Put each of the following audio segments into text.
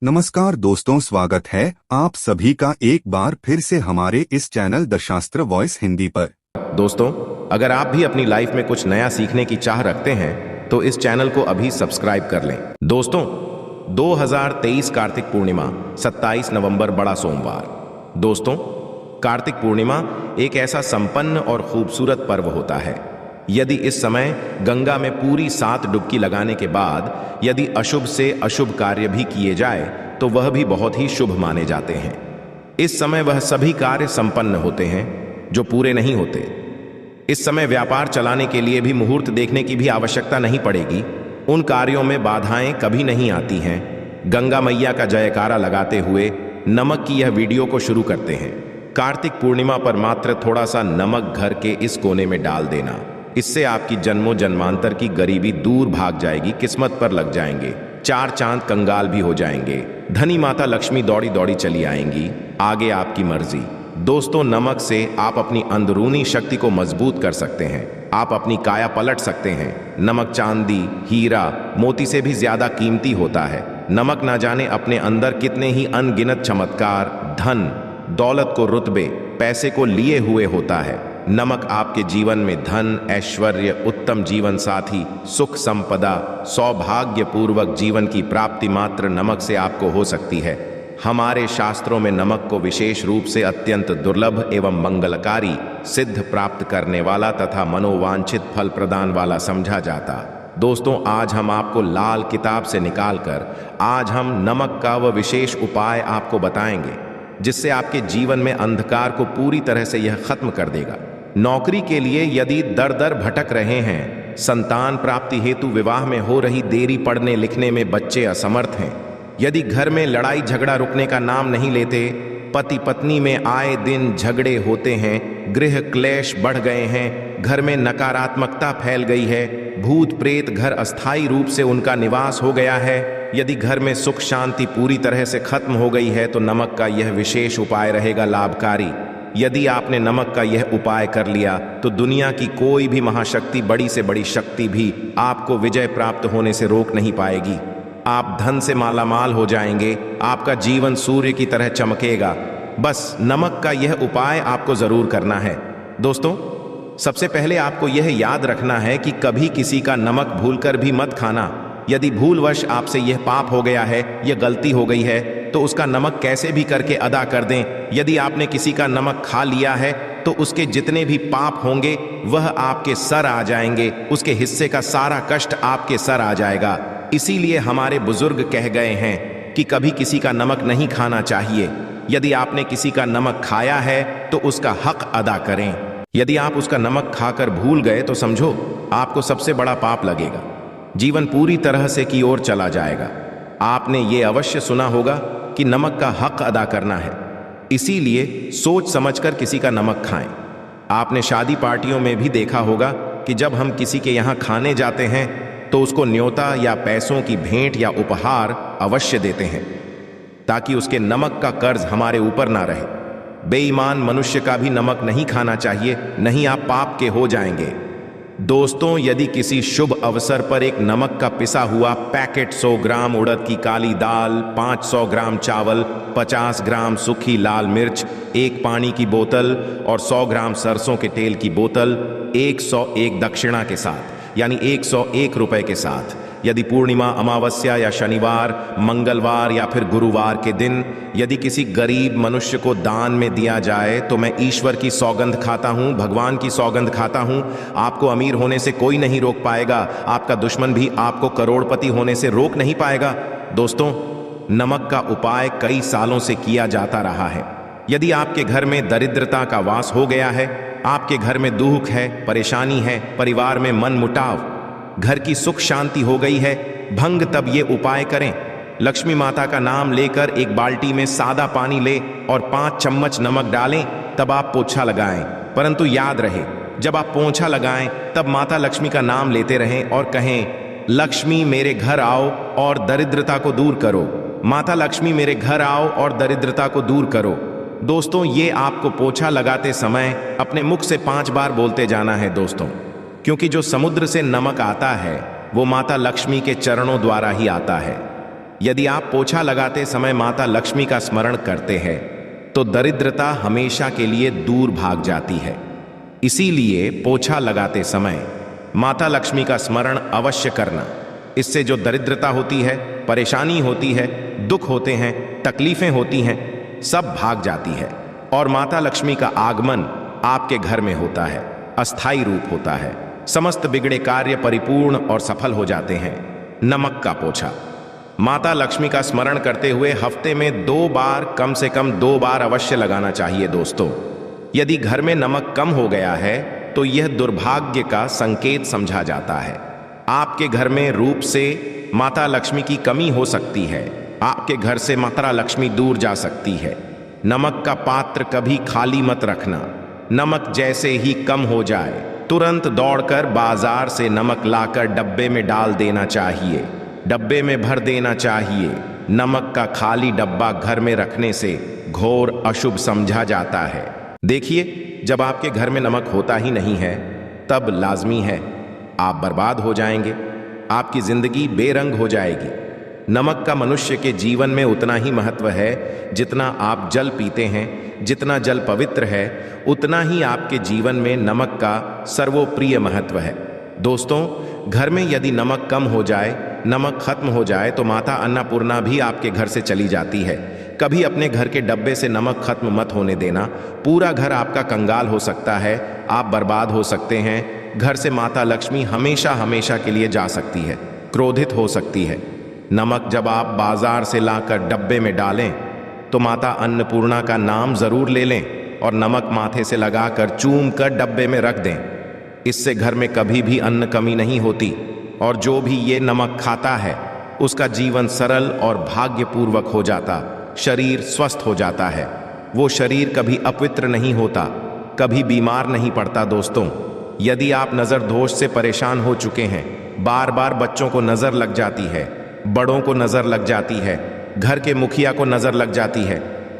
नमस्कार दोस्तों, स्वागत है आप सभी का एक बार फिर से हमारे इस चैनल द शास्त्र वॉइस हिंदी पर। दोस्तों, अगर आप भी अपनी लाइफ में कुछ नया सीखने की चाह रखते हैं तो इस चैनल को अभी सब्सक्राइब कर लें। दोस्तों, 2023 कार्तिक पूर्णिमा 27 नवंबर बड़ा सोमवार। दोस्तों, कार्तिक पूर्णिमा एक ऐसा संपन्न और खूबसूरत पर्व होता है। यदि इस समय गंगा में पूरी 7 डुबकी लगाने के बाद यदि अशुभ से अशुभ कार्य भी किए जाए तो वह भी बहुत ही शुभ माने जाते हैं। इस समय वह सभी कार्य संपन्न होते हैं जो पूरे नहीं होते। इस समय व्यापार चलाने के लिए भी मुहूर्त देखने की भी आवश्यकता नहीं पड़ेगी। उन कार्यों में बाधाएं कभी नहीं आती हैं। गंगा मैया का जयकारा लगाते हुए नमक की यह वीडियो को शुरू करते हैं। कार्तिक पूर्णिमा पर मात्र थोड़ा सा नमक घर के इस कोने में डाल देना, इससे आपकी जन्मों जन्मांतर की गरीबी दूर भाग जाएगी, किस्मत पर लग जाएंगे, 4 चांद कंगाल भी हो जाएंगे, धनी माता लक्ष्मी दौड़ी दौड़ी चली आएंगी। आगे आपकी मर्जी। दोस्तों, नमक से आप अपनी अंदरूनी शक्ति को मजबूत कर सकते हैं। आप अपनी काया पलट सकते हैं। नमक चांदी, हीरा, मोती से भी ज्यादा कीमती होता है। नमक ना जाने अपने अंदर कितने ही अनगिनत चमत्कार, धन दौलत को, रुतबे पैसे को लिए हुए होता है। नमक आपके जीवन में धन, ऐश्वर्य, उत्तम जीवन साथी, सुख संपदा, सौभाग्यपूर्वक जीवन की प्राप्ति मात्र नमक से आपको हो सकती है। हमारे शास्त्रों में नमक को विशेष रूप से अत्यंत दुर्लभ एवं मंगलकारी, सिद्ध प्राप्त करने वाला तथा मनोवांछित फल प्रदान वाला समझा जाता। दोस्तों, आज हम आपको लाल किताब से निकालकर आज हम नमक का वह विशेष उपाय आपको बताएंगे जिससे आपके जीवन में अंधकार को पूरी तरह से यह खत्म कर देगा। नौकरी के लिए यदि दर दर भटक रहे हैं, संतान प्राप्ति हेतु विवाह में हो रही देरी, पढ़ने लिखने में बच्चे असमर्थ हैं, यदि घर में लड़ाई झगड़ा रुकने का नाम नहीं लेते, पति पत्नी में आए दिन झगड़े होते हैं, गृह क्लेश बढ़ गए हैं, घर में नकारात्मकता फैल गई है, भूत प्रेत घर अस्थायी रूप से उनका निवास हो गया है, यदि घर में सुख शांति पूरी तरह से खत्म हो गई है तो नमक का यह विशेष उपाय रहेगा लाभकारी। यदि आपने नमक का यह उपाय कर लिया तो दुनिया की कोई भी महाशक्ति, बड़ी से बड़ी शक्ति भी आपको विजय प्राप्त होने से रोक नहीं पाएगी। आप धन से मालामाल हो जाएंगे, आपका जीवन सूर्य की तरह चमकेगा। बस नमक का यह उपाय आपको जरूर करना है। दोस्तों, सबसे पहले आपको यह याद रखना है कि कभी किसी का नमक भूलकर भी मत खाना। यदि भूलवश आपसे यह पाप हो गया है, यह गलती हो गई है, तो उसका नमक कैसे भी करके अदा कर दें। यदि आपने किसी का नमक खा लिया है तो उसके जितने भी पाप होंगे वह आपके सर आ जाएंगे, उसके हिस्से का सारा कष्ट आपके सर आ जाएगा। इसीलिए हमारे बुजुर्ग कह गए हैं कि कभी किसी का नमक नहीं खाना चाहिए। यदि आपने किसी का नमक खाया है तो उसका हक अदा करें। यदि आप उसका नमक खाकर भूल गए तो समझो आपको सबसे बड़ा पाप लगेगा, जीवन पूरी तरह से की ओर चला जाएगा। आपने ये अवश्य सुना होगा कि नमक का हक अदा करना है, इसीलिए सोच समझकर किसी का नमक खाएं। आपने शादी पार्टियों में भी देखा होगा कि जब हम किसी के यहाँ खाने जाते हैं तो उसको न्योता या पैसों की भेंट या उपहार अवश्य देते हैं ताकि उसके नमक का कर्ज हमारे ऊपर ना रहे। बेईमान मनुष्य का भी नमक नहीं खाना चाहिए, नहीं आप पाप के हो जाएंगे। दोस्तों, यदि किसी शुभ अवसर पर एक नमक का पिसा हुआ पैकेट, 100 ग्राम उड़द की काली दाल, 500 ग्राम चावल, 50 ग्राम सूखी लाल मिर्च, एक पानी की बोतल और 100 ग्राम सरसों के तेल की बोतल 101 दक्षिणा के साथ यानी 101 रुपए के साथ, यदि पूर्णिमा, अमावस्या या शनिवार, मंगलवार या फिर गुरुवार के दिन यदि किसी गरीब मनुष्य को दान में दिया जाए तो मैं ईश्वर की सौगंध खाता हूँ, भगवान की सौगंध खाता हूँ, आपको अमीर होने से कोई नहीं रोक पाएगा, आपका दुश्मन भी आपको करोड़पति होने से रोक नहीं पाएगा। दोस्तों, नमक का उपाय कई सालों से किया जाता रहा है। यदि आपके घर में दरिद्रता का वास हो गया है, आपके घर में दुख है, परेशानी है, परिवार में मन मुटाव, घर की सुख शांति हो गई है, भंग तब ये उपाय करें। लक्ष्मी माता का नाम लेकर एक बाल्टी में सादा पानी ले और 5 चम्मच नमक डालें, तब आप पोछा लगाएं। परंतु याद रहे, जब आप पोछा लगाएं तब माता लक्ष्मी का नाम लेते रहें और कहें, लक्ष्मी मेरे घर आओ और दरिद्रता को दूर करो, माता लक्ष्मी मेरे घर आओ और दरिद्रता को दूर करो। दोस्तों, ये आपको पोछा लगाते समय अपने मुख से 5 बार बोलते जाना है दोस्तों, क्योंकि जो समुद्र से नमक आता है वो माता लक्ष्मी के चरणों द्वारा ही आता है। यदि आप पोछा लगाते समय माता लक्ष्मी का स्मरण करते हैं तो दरिद्रता हमेशा के लिए दूर भाग जाती है। इसीलिए पोछा लगाते समय माता लक्ष्मी का स्मरण अवश्य करना। इससे जो दरिद्रता होती है, परेशानी होती है, दुख होते हैं, तकलीफें होती हैं, सब भाग जाती है और माता लक्ष्मी का आगमन आपके घर में होता है, अस्थायी रूप होता है। समस्त बिगड़े कार्य परिपूर्ण और सफल हो जाते हैं। नमक का पोछा। माता लक्ष्मी का स्मरण करते हुए हफ्ते में 2 बार, कम से कम 2 बार अवश्य लगाना चाहिए दोस्तों। यदि घर में नमक कम हो गया है तो यह दुर्भाग्य का संकेत समझा जाता है। आपके घर में रूप से माता लक्ष्मी की कमी हो सकती है। आपके घर से माता लक्ष्मी दूर जा सकती है। नमक का पात्र कभी खाली मत रखना। नमक जैसे ही कम हो जाए तुरंत दौड़कर बाजार से नमक लाकर डब्बे में डाल देना चाहिए, डब्बे में भर देना चाहिए। नमक का खाली डब्बा घर में रखने से घोर अशुभ समझा जाता है। देखिए, जब आपके घर में नमक होता ही नहीं है तब लाजमी है आप बर्बाद हो जाएंगे, आपकी जिंदगी बेरंग हो जाएगी। नमक का मनुष्य के जीवन में उतना ही महत्व है जितना आप जल पीते हैं। जितना जल पवित्र है उतना ही आपके जीवन में नमक का सर्वोप्रिय महत्व है। दोस्तों, घर में यदि नमक कम हो जाए, नमक खत्म हो जाए तो माता अन्नपूर्णा भी आपके घर से चली जाती है। कभी अपने घर के डब्बे से नमक खत्म मत होने देना। पूरा घर आपका कंगाल हो सकता है, आप बर्बाद हो सकते हैं। घर से माता लक्ष्मी हमेशा हमेशा के लिए जा सकती है, क्रोधित हो सकती है। नमक जब आप बाजार से लाकर डब्बे में डालें तो माता अन्नपूर्णा का नाम जरूर ले लें और नमक माथे से लगाकर चूम कर डब्बे में रख दें। इससे घर में कभी भी अन्न कमी नहीं होती और जो भी ये नमक खाता है उसका जीवन सरल और भाग्यपूर्वक हो जाता, शरीर स्वस्थ हो जाता है। वो शरीर कभी अपवित्र नहीं होता, कभी बीमार नहीं पड़ता। दोस्तों, यदि आप नज़र दोष से परेशान हो चुके हैं, बार बार बच्चों को नज़र लग जाती है, बड़ों को नज़र लग जाती है, घर के मुखिया को नज़र लग जाती है,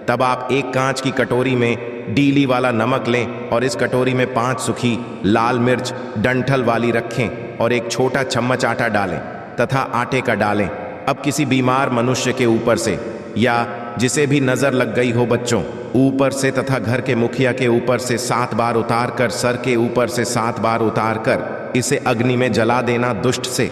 तब आप एक कांच की कटोरी में डीली वाला नमक लें और इस कटोरी में 5 सूखी लाल मिर्च डंठल वाली रखें और एक छोटा चम्मच आटा डालें तथा आटे का डालें। अब किसी बीमार मनुष्य के ऊपर से या जिसे भी नज़र लग गई हो बच्चों ऊपर से तथा घर के मुखिया के ऊपर से 7 बार उतार कर, सर के ऊपर से 7 बार उतार कर इसे अग्नि में जला देना। दुष्ट से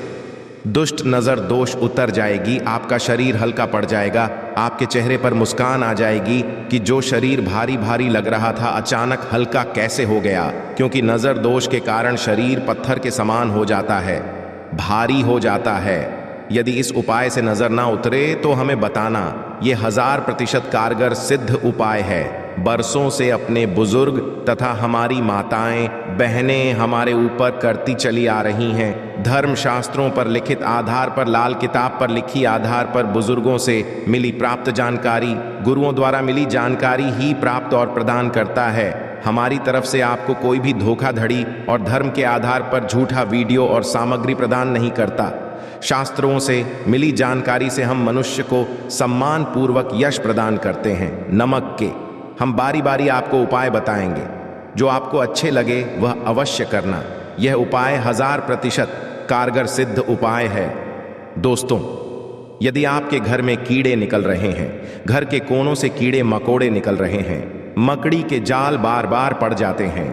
दुष्ट नज़र दोष उतर जाएगी, आपका शरीर हल्का पड़ जाएगा, आपके चेहरे पर मुस्कान आ जाएगी कि जो शरीर भारी भारी लग रहा था अचानक हल्का कैसे हो गया। क्योंकि नज़र दोष के कारण शरीर पत्थर के समान हो जाता है, भारी हो जाता है। यदि इस उपाय से नजर ना उतरे तो हमें बताना। ये 1000% कारगर सिद्ध उपाय है। बरसों से अपने बुजुर्ग तथा हमारी माताएं बहनें हमारे ऊपर करती चली आ रही हैं। धर्म शास्त्रों पर लिखित आधार पर, लाल किताब पर लिखी आधार पर बुजुर्गों से मिली प्राप्त जानकारी, गुरुओं द्वारा मिली जानकारी ही प्राप्त और प्रदान करता है। हमारी तरफ से आपको कोई भी धोखाधड़ी और धर्म के आधार पर झूठा वीडियो और सामग्री प्रदान नहीं करता। शास्त्रों से मिली जानकारी से हम मनुष्य को सम्मान पूर्वक यश प्रदान करते हैं। नमक के हम बारी बारी आपको उपाय बताएंगे, जो आपको अच्छे लगे वह अवश्य करना। यह उपाय 1000% कारगर सिद्ध उपाय है। दोस्तों, यदि आपके घर में कीड़े निकल रहे हैं, घर के कोनों से कीड़े मकोड़े निकल रहे हैं, मकड़ी के जाल बार बार पड़ जाते हैं,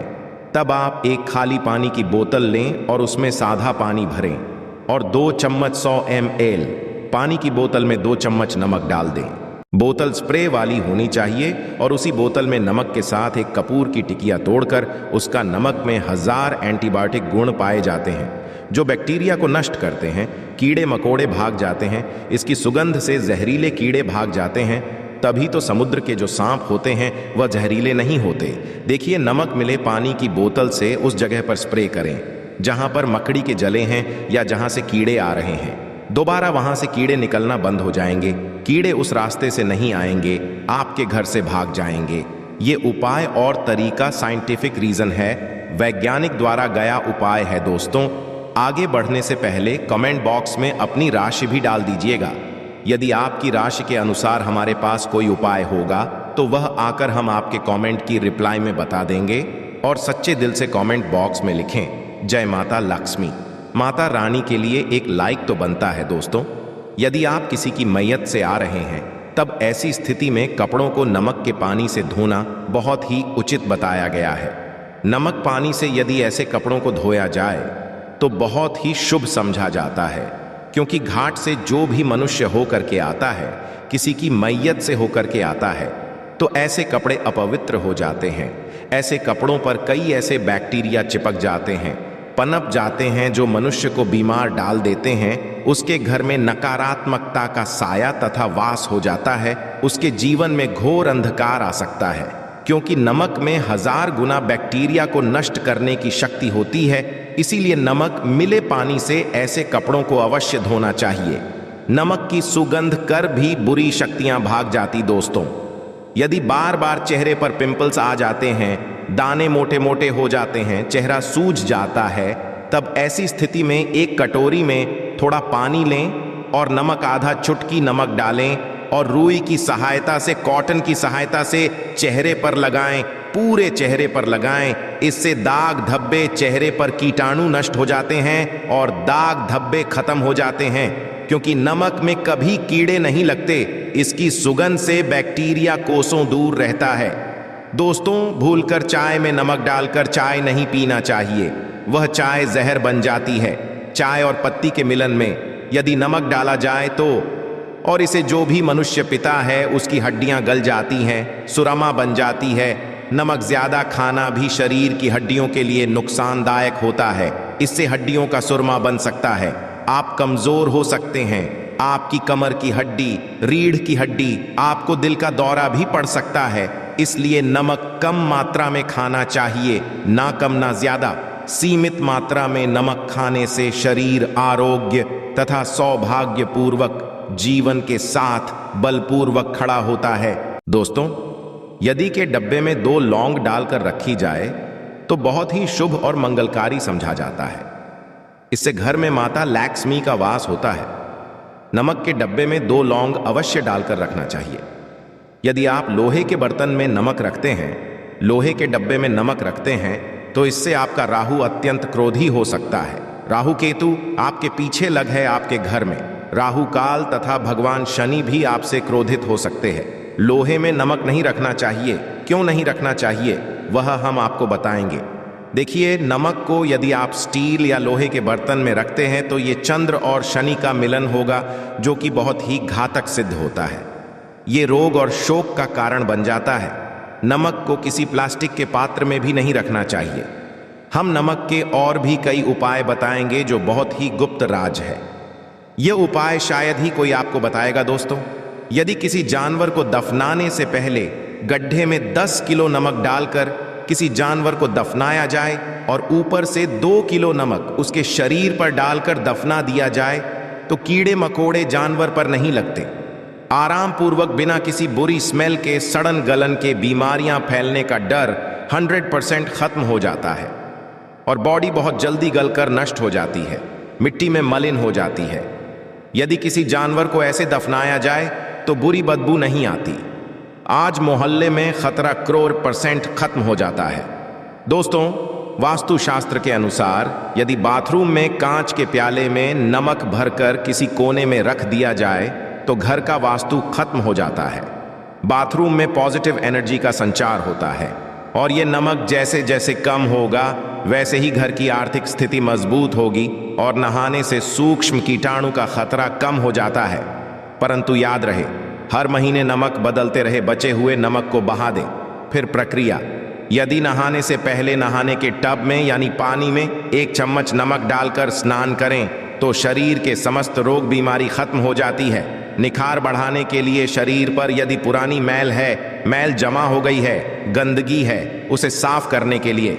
तब आप एक खाली पानी की बोतल लें और उसमें सादा पानी भरें और 2 चम्मच 100 ml पानी की बोतल में 2 चम्मच नमक डाल दें। बोतल स्प्रे वाली होनी चाहिए और उसी बोतल में नमक के साथ एक कपूर की टिकिया तोड़कर उसका नमक में 1000 एंटीबायोटिक गुण पाए जाते हैं जो बैक्टीरिया को नष्ट करते हैं। कीड़े मकोड़े भाग जाते हैं, इसकी सुगंध से जहरीले कीड़े भाग जाते हैं। तभी तो समुद्र के जो सांप होते हैं वह जहरीले नहीं होते। देखिए, नमक मिले पानी की बोतल से उस जगह पर स्प्रे करें जहां पर मकड़ी के जले हैं या जहां से कीड़े आ रहे हैं। दोबारा वहां से कीड़े निकलना बंद हो जाएंगे, कीड़े उस रास्ते से नहीं आएंगे, आपके घर से भाग जाएंगे। ये उपाय और तरीका साइंटिफिक रीजन है, वैज्ञानिक द्वारा गया उपाय है। दोस्तों, आगे बढ़ने से पहले कमेंट बॉक्स में अपनी राशि भी डाल दीजिएगा। यदि आपकी राशि के अनुसार हमारे पास कोई उपाय होगा तो वह आकर हम आपके कमेंट की रिप्लाई में बता देंगे। और सच्चे दिल से कमेंट बॉक्स में लिखें, जय माता लक्ष्मी। माता रानी के लिए एक लाइक तो बनता है दोस्तों। यदि आप किसी की मैयत से आ रहे हैं तब ऐसी स्थिति में कपड़ों को नमक के पानी से धोना बहुत ही उचित बताया गया है। नमक पानी से यदि ऐसे कपड़ों को धोया जाए तो बहुत ही शुभ समझा जाता है, क्योंकि घाट से जो भी मनुष्य होकर के आता है, किसी की मैयत से होकर के आता है, तो ऐसे कपड़े अपवित्र हो जाते हैं। ऐसे कपड़ों पर कई ऐसे बैक्टीरिया चिपक जाते हैं, पनप जाते हैं, जो मनुष्य को बीमार डाल देते हैं। उसके घर में नकारात्मकता का साया तथा वास हो जाता है। उसके जीवन में घोर अंधकार आ सकता है, क्योंकि नमक में 1000 गुना बैक्टीरिया को नष्ट करने की शक्ति होती है। इसीलिए नमक मिले पानी से ऐसे कपड़ों को अवश्य धोना चाहिए। नमक की सुगंध कर भी बुरी शक्तियां भाग जाती। दोस्तों, यदि बार बार चेहरे पर पिंपल्स आ जाते हैं, दाने मोटे मोटे हो जाते हैं, चेहरा सूज जाता है, तब ऐसी स्थिति में एक कटोरी में थोड़ा पानी लें और नमक आधा चुटकी नमक डालें और रुई की सहायता से, कॉटन की सहायता से चेहरे पर लगाएं, पूरे चेहरे पर लगाएं। इससे दाग धब्बे, चेहरे पर कीटाणु नष्ट हो जाते हैं और दाग धब्बे खत्म हो जाते हैं, क्योंकि नमक में कभी कीड़े नहीं लगते। इसकी सुगंध से बैक्टीरिया कोसों दूर रहता है। दोस्तों, भूलकर चाय में नमक डालकर चाय नहीं पीना चाहिए, वह चाय जहर बन जाती है। चाय और पत्ती के मिलन में यदि नमक डाला जाए तो, और इसे जो भी मनुष्य पीता है उसकी हड्डियां गल जाती हैं, सुरमा बन जाती है। नमक ज्यादा खाना भी शरीर की हड्डियों के लिए नुकसानदायक होता है। इससे हड्डियों का सुरमा बन सकता है, आप कमजोर हो सकते हैं। आपकी कमर की हड्डी, रीढ़ की हड्डी, आपको दिल का दौरा भी पड़ सकता है। इसलिए नमक कम मात्रा में खाना चाहिए, ना कम ना ज्यादा। सीमित मात्रा में नमक खाने से शरीर आरोग्य तथा सौभाग्यपूर्वक जीवन के साथ बलपूर्वक खड़ा होता है। दोस्तों, यदि के डब्बे में 2 लौंग डालकर रखी जाए तो बहुत ही शुभ और मंगलकारी समझा जाता है। इससे घर में माता लक्ष्मी का वास होता है। नमक के डब्बे में 2 लौंग अवश्य डालकर रखना चाहिए। यदि आप लोहे के बर्तन में नमक रखते हैं, लोहे के डब्बे में नमक रखते हैं, तो इससे आपका राहु अत्यंत क्रोधी हो सकता है। राहु केतु आपके पीछे लग है आपके घर में। राहु काल तथा भगवान शनि भी आपसे क्रोधित हो सकते हैं। लोहे में नमक नहीं रखना चाहिए। क्यों नहीं रखना चाहिए, वह हम आपको बताएंगे। देखिए, नमक को यदि आप स्टील या लोहे के बर्तन में रखते हैं तो ये चंद्र और शनि का मिलन होगा, जो कि बहुत ही घातक सिद्ध होता है। ये रोग और शोक का कारण बन जाता है। नमक को किसी प्लास्टिक के पात्र में भी नहीं रखना चाहिए। हम नमक के और भी कई उपाय बताएंगे जो बहुत ही गुप्त राज है। ये उपाय शायद ही कोई आपको बताएगा। दोस्तों, यदि किसी जानवर को दफनाने से पहले गड्ढे में 10 किलो नमक डालकर किसी जानवर को दफनाया जाए और ऊपर से 2 किलो नमक उसके शरीर पर डालकर दफना दिया जाए तो कीड़े मकोड़े जानवर पर नहीं लगते। आराम पूर्वक, बिना किसी बुरी स्मेल के, सड़न गलन के, बीमारियां फैलने का डर 100% खत्म हो जाता है और बॉडी बहुत जल्दी गलकर नष्ट हो जाती है, मिट्टी में मलिन हो जाती है। यदि किसी जानवर को ऐसे दफनाया जाए तो बुरी बदबू नहीं आती। आज मोहल्ले में खतरा %100% खत्म हो जाता है। दोस्तों, वास्तुशास्त्र के अनुसार यदि बाथरूम में कांच के प्याले में नमक भरकर किसी कोने में रख दिया जाए तो घर का वास्तु खत्म हो जाता है। बाथरूम में पॉजिटिव एनर्जी का संचार होता है और ये नमक जैसे जैसे कम होगा वैसे ही घर की आर्थिक स्थिति मजबूत होगी और नहाने से सूक्ष्म कीटाणु का खतरा कम हो जाता है। परंतु याद रहे, हर महीने नमक बदलते रहे, बचे हुए नमक को बहा दें। फिर प्रक्रिया, यदि नहाने से पहले नहाने के टब में यानी पानी में 1 चम्मच नमक डालकर स्नान करें तो शरीर के समस्त रोग बीमारी खत्म हो जाती है। निखार बढ़ाने के लिए शरीर पर यदि पुरानी मैल है, मैल जमा हो गई है, गंदगी है, उसे साफ करने के लिए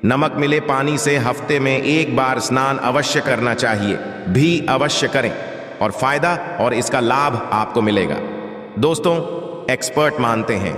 नमक मिले पानी से हफ्ते में 1 बार स्नान अवश्य करना चाहिए, भी अवश्य करें और फायदा और इसका लाभ आपको मिलेगा। दोस्तों, एक्सपर्ट मानते हैं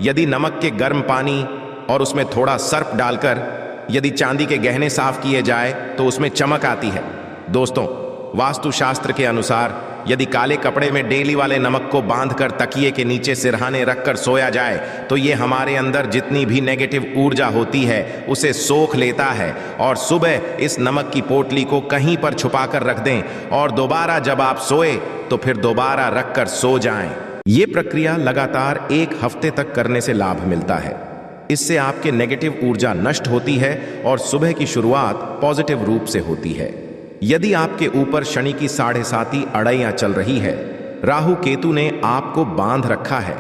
यदि नमक के गर्म पानी और उसमें थोड़ा सर्फ डालकर यदि चांदी के गहने साफ किए जाए तो उसमें चमक आती है। दोस्तों, वास्तुशास्त्र के अनुसार यदि काले कपड़े में डेली वाले नमक को बांधकर तकिए के नीचे सिरहाने रखकर सोया जाए तो ये हमारे अंदर जितनी भी नेगेटिव ऊर्जा होती है उसे सोख लेता है, और सुबह इस नमक की पोटली को कहीं पर छुपा कर रख दें और दोबारा जब आप सोए तो फिर दोबारा रखकर सो जाएं। ये प्रक्रिया लगातार 1 हफ्ते तक करने से लाभ मिलता है। इससे आपके नेगेटिव ऊर्जा नष्ट होती है और सुबह की शुरुआत पॉजिटिव रूप से होती है। यदि आपके ऊपर शनि की 7.5 अड़ैयां चल रही है, राहु केतु ने आपको बांध रखा है,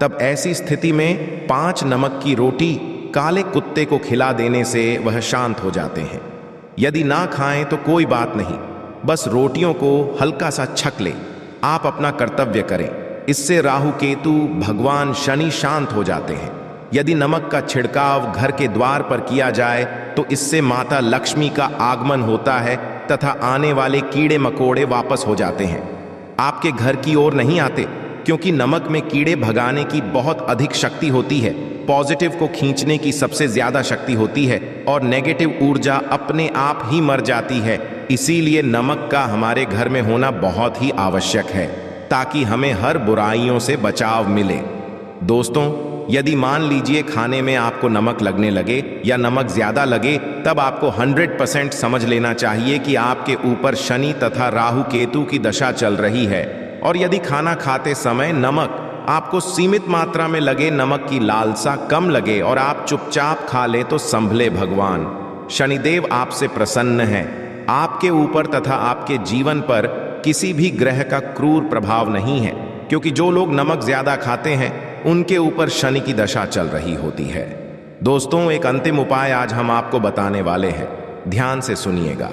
तब ऐसी स्थिति में 5 नमक की रोटी काले कुत्ते को खिला देने से वह शांत हो जाते हैं। यदि ना खाएं तो कोई बात नहीं, बस रोटियों को हल्का सा छक लें। आप अपना कर्तव्य करें, इससे राहु केतु भगवान शनि शांत हो जाते हैं। यदि नमक का छिड़काव घर के द्वार पर किया जाए तो इससे माता लक्ष्मी का आगमन होता है तथा आने वाले कीड़े मकोड़े वापस हो जाते हैं, आपके घर की ओर नहीं आते, क्योंकि नमक में कीड़े भगाने की बहुत अधिक शक्ति होती है, पॉजिटिव को खींचने की सबसे ज्यादा शक्ति होती है और नेगेटिव ऊर्जा अपने आप ही मर जाती है। इसीलिए नमक का हमारे घर में होना बहुत ही आवश्यक है ताकि हमें हर बुराइयों से बचाव मिले। दोस्तों, यदि मान लीजिए खाने में आपको नमक लगने लगे या नमक ज्यादा लगे, तब आपको 100% समझ लेना चाहिए कि आपके ऊपर शनि तथा राहु केतु की दशा चल रही है। और यदि खाना खाते समय नमक आपको सीमित मात्रा में लगे, नमक की लालसा कम लगे और आप चुपचाप खा ले तो संभले भगवान शनिदेव आपसे प्रसन्न हैं। आपके ऊपर तथा आपके जीवन पर किसी भी ग्रह का क्रूर प्रभाव नहीं है, क्योंकि जो लोग नमक ज्यादा खाते हैं उनके ऊपर शनि की दशा चल रही होती है। दोस्तों, एक अंतिम उपाय आज हम आपको बताने वाले हैं, ध्यान से सुनिएगा।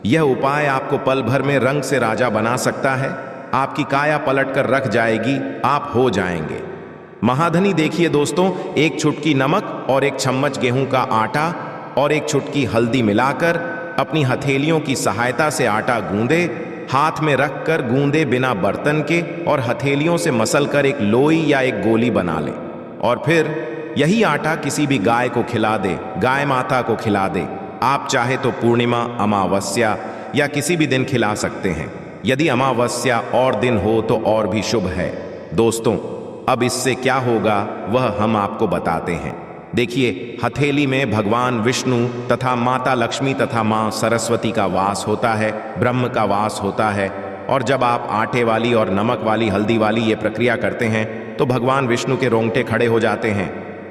यह उपाय आपको पल भर में रंग से राजा बना सकता है। आपकी काया पलट कर रख जाएगी, आप हो जाएंगे महाधनी। देखिए दोस्तों, 1 चुटकी नमक और 1 चम्मच गेहूं का आटा और 1 चुटकी हल्दी मिलाकर अपनी हथेलियों की सहायता से आटा गूंदे, हाथ में रखकर गूंदे बिना बर्तन के, और हथेलियों से मसलकर एक लोई या एक गोली बना ले, और फिर यही आटा किसी भी गाय को खिला दे, गाय माता को खिला दे। आप चाहे तो पूर्णिमा, अमावस्या या किसी भी दिन खिला सकते हैं। यदि अमावस्या और दिन हो तो और भी शुभ है। दोस्तों, अब इससे क्या होगा वह हम आपको बताते हैं। देखिए, हथेली में भगवान विष्णु तथा माता लक्ष्मी तथा मां सरस्वती का वास होता है, ब्रह्म का वास होता है। और जब आप आटे वाली और नमक वाली हल्दी वाली ये प्रक्रिया करते हैं तो भगवान विष्णु के रोंगटे खड़े हो जाते हैं।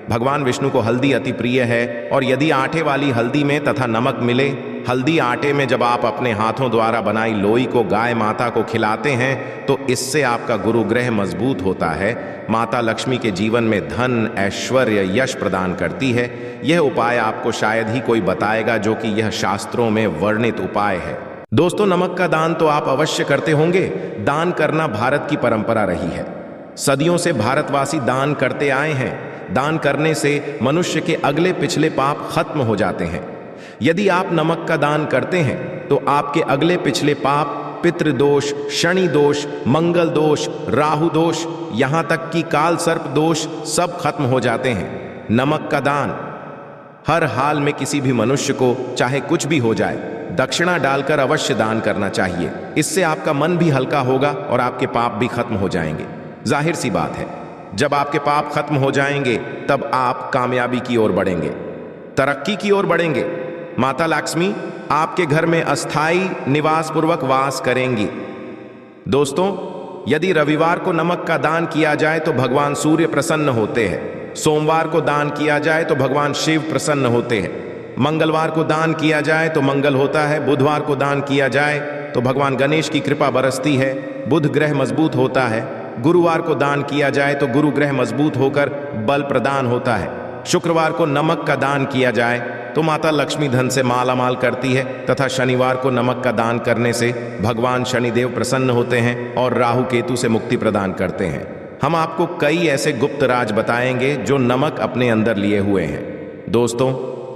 भगवान विष्णु को हल्दी अति प्रिय है, और यदि आटे वाली हल्दी में तथा नमक मिले, हल्दी आटे में जब आप अपने हाथों द्वारा बनाई लोई को गाय माता को खिलाते हैं तो इससे आपका गुरु ग्रह मजबूत होता है। माता लक्ष्मी के जीवन में धन, ऐश्वर्य, यश प्रदान करती है। यह उपाय आपको शायद ही कोई बताएगा, जो कि यह शास्त्रों में वर्णित उपाय है। दोस्तों, नमक का दान तो आप अवश्य करते होंगे। दान करना भारत की परंपरा रही है। सदियों से भारतवासी दान करते आए हैं। दान करने से मनुष्य के अगले पिछले पाप खत्म हो जाते हैं। यदि आप नमक का दान करते हैं तो आपके अगले पिछले पाप, पितृदोष, शनि दोष, मंगल दोष, राहु दोष, यहां तक कि काल सर्प दोष सब खत्म हो जाते हैं। नमक का दान हर हाल में किसी भी मनुष्य को, चाहे कुछ भी हो जाए, दक्षिणा डालकर अवश्य दान करना चाहिए। इससे आपका मन भी हल्का होगा और आपके पाप भी खत्म हो जाएंगे। जाहिर सी बात है, जब आपके पाप खत्म हो जाएंगे तब आप कामयाबी की ओर बढ़ेंगे, तरक्की की ओर बढ़ेंगे। माता लक्ष्मी आपके घर में अस्थाई निवास पूर्वक वास करेंगी। दोस्तों, यदि रविवार को नमक का दान किया जाए तो भगवान सूर्य प्रसन्न होते हैं। सोमवार को दान किया जाए तो भगवान शिव प्रसन्न होते हैं। मंगलवार को दान किया जाए तो मंगल होता है। बुधवार को दान किया जाए तो भगवान गणेश की कृपा बरसती है, बुध ग्रह मजबूत होता है। गुरुवार को दान किया जाए तो गुरु ग्रह मजबूत होकर बल प्रदान होता है। शुक्रवार को नमक का दान किया जाए तो माता लक्ष्मी धन से मालामाल करती है, तथा शनिवार को नमक का दान करने से भगवान शनिदेव प्रसन्न होते हैं और राहु केतु से मुक्ति प्रदान करते हैं। हम आपको कई ऐसे गुप्त राज बताएंगे जो नमक अपने अंदर लिए हुए हैं। दोस्तों,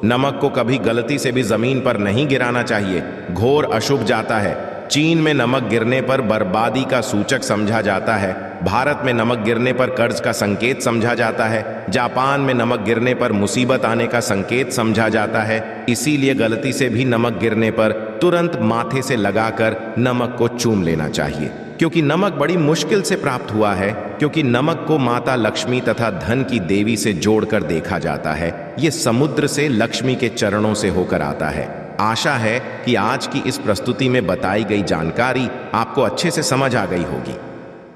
नमक को कभी गलती से भी जमीन पर नहीं गिराना चाहिए, घोर अशुभ जाता है। चीन में नमक गिरने पर बर्बादी का सूचक समझा जाता है। भारत में नमक गिरने पर कर्ज का संकेत समझा जाता है। जापान में नमक गिरने पर मुसीबत आने का संकेत समझा जाता है। इसीलिए गलती से भी नमक गिरने पर तुरंत माथे से लगाकर नमक को चूम लेना चाहिए। क्योंकि नमक बड़ी मुश्किल से प्राप्त हुआ है, क्योंकि नमक को माता लक्ष्मी तथा धन की देवी से जोड़कर देखा जाता है। ये समुद्र से लक्ष्मी के चरणों से होकर आता है। आशा है कि आज की इस प्रस्तुति में बताई गई जानकारी आपको अच्छे से समझ आ गई होगी।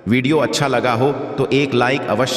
वीडियो अच्छा लगा हो तो एक लाइक अवश्य